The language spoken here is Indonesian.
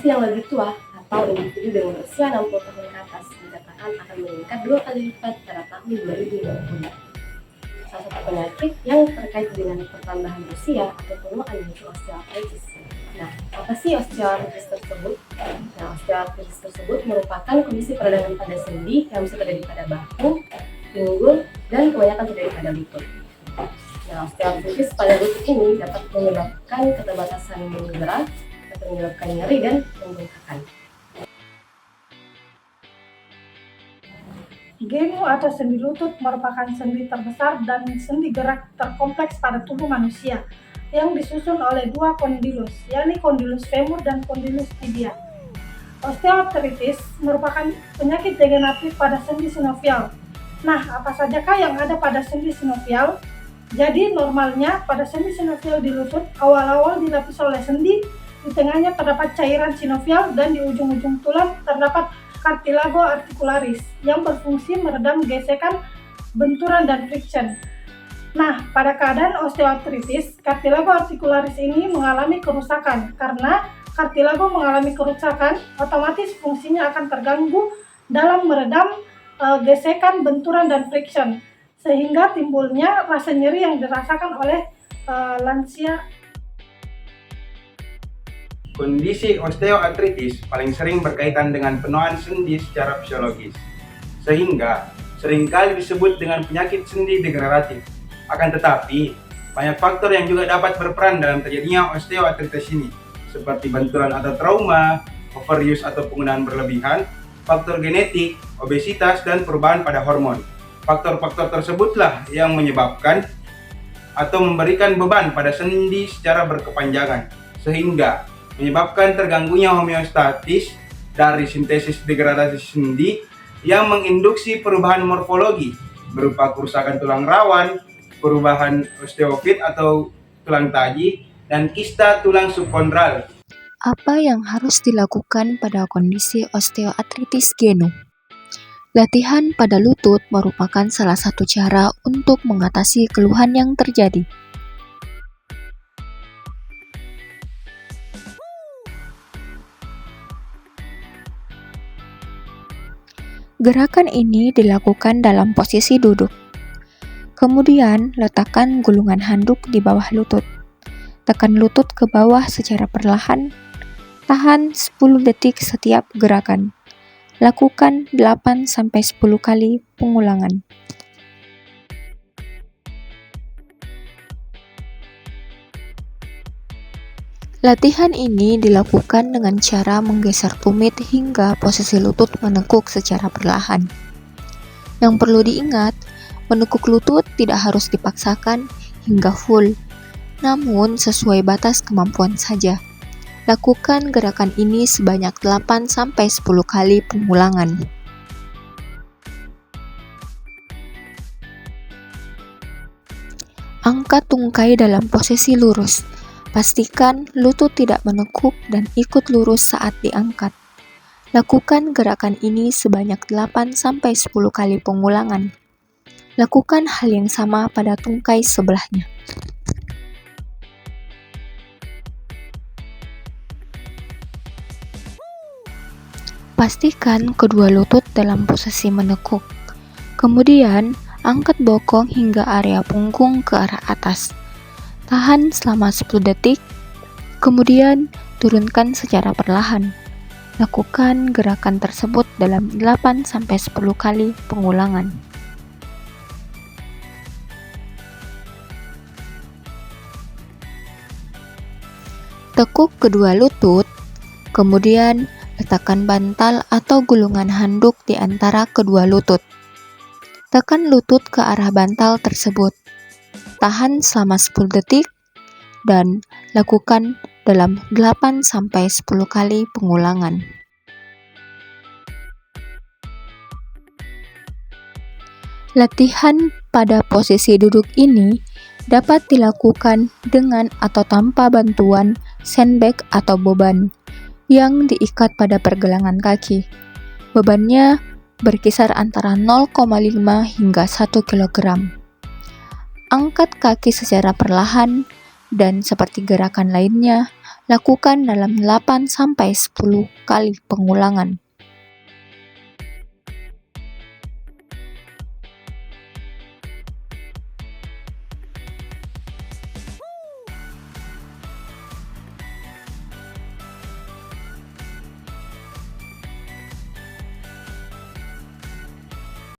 populasi yang lebih tua atau individu dengan usia 60 tahun ke atas dikatakan akan meningkat 2 kali lipat pada tahun 2020. Salah satu penyakit yang terkait dengan pertambahan usia atau penuaan yaitu osteoartritis. Nah, apa sih osteoartritis tersebut? Nah, osteoartritis tersebut merupakan kondisi peradangan pada sendi yang bisa terjadi pada bahu, pinggul, dan kebanyakan terjadi pada lutut. Nah, osteoartritis pada lutut ini dapat menyebabkan keterbatasan gerak, dapat menyebabkan nyeri dan pembengkakan. Genu atau sendi lutut merupakan sendi terbesar dan sendi gerak terkompleks pada tubuh manusia yang disusun oleh dua kondilus, yakni kondilus femur dan kondilus tibia. Osteoartritis merupakan penyakit degeneratif pada sendi sinovial. Nah, apa sajakah yang ada pada sendi sinovial? Jadi normalnya pada sendi sinovial di lutut awal-awal dilapisi oleh sendi, di tengahnya terdapat cairan sinovial dan di ujung-ujung tulang terdapat cartilago articularis yang berfungsi meredam gesekan, benturan, dan friction. Nah, pada keadaan osteoartritis, cartilago articularis ini mengalami kerusakan. Karena cartilago mengalami kerusakan, otomatis fungsinya akan terganggu dalam meredam gesekan, benturan, dan friction, sehingga timbulnya rasa nyeri yang dirasakan oleh lansia. Kondisi osteoartritis paling sering berkaitan dengan penuaan sendi secara fisiologis, sehingga seringkali disebut dengan penyakit sendi degeneratif. Akan tetapi, banyak faktor yang juga dapat berperan dalam terjadinya osteoartritis ini, seperti benturan atau trauma, overuse atau penggunaan berlebihan, faktor genetik, obesitas, dan perubahan pada hormon. Faktor-faktor tersebutlah yang menyebabkan atau memberikan beban pada sendi secara berkepanjangan, sehingga menyebabkan terganggunya homeostatis dari sintesis degradasi sendi yang menginduksi perubahan morfologi berupa kerusakan tulang rawan, perubahan osteofit atau tulang taji, dan kista tulang subkondral. Apa yang harus dilakukan pada kondisi osteoartritis genu? Latihan pada lutut merupakan salah satu cara untuk mengatasi keluhan yang terjadi. Gerakan ini dilakukan dalam posisi duduk. Kemudian, letakkan gulungan handuk di bawah lutut. Tekan lutut ke bawah secara perlahan. Tahan 10 detik setiap gerakan. Lakukan 8-10 kali pengulangan. Latihan ini dilakukan dengan cara menggeser tumit hingga posisi lutut menekuk secara perlahan. Yang perlu diingat, menekuk lutut tidak harus dipaksakan hingga full, namun sesuai batas kemampuan saja. Lakukan gerakan ini sebanyak 8-10 kali pengulangan. Angkat tungkai dalam posisi lurus. Pastikan lutut tidak menekuk dan ikut lurus saat diangkat. Lakukan gerakan ini sebanyak 8-10 kali pengulangan. Lakukan hal yang sama pada tungkai sebelahnya. Pastikan kedua lutut dalam posisi menekuk. Kemudian, angkat bokong hingga area punggung ke arah atas. Tahan selama 10 detik, kemudian turunkan secara perlahan. Lakukan gerakan tersebut dalam 8-10 kali pengulangan. Tekuk kedua lutut, kemudian letakkan bantal atau gulungan handuk di antara kedua lutut. Tekan lutut ke arah bantal tersebut. Tahan selama 10 detik dan lakukan dalam 8-10 kali pengulangan. Latihan pada posisi duduk ini dapat dilakukan dengan atau tanpa bantuan sandbag atau beban yang diikat pada pergelangan kaki. Bebannya berkisar antara 0,5 hingga 1 kg. Angkat kaki secara perlahan dan seperti gerakan lainnya, Lakukan dalam 8-10 kali pengulangan.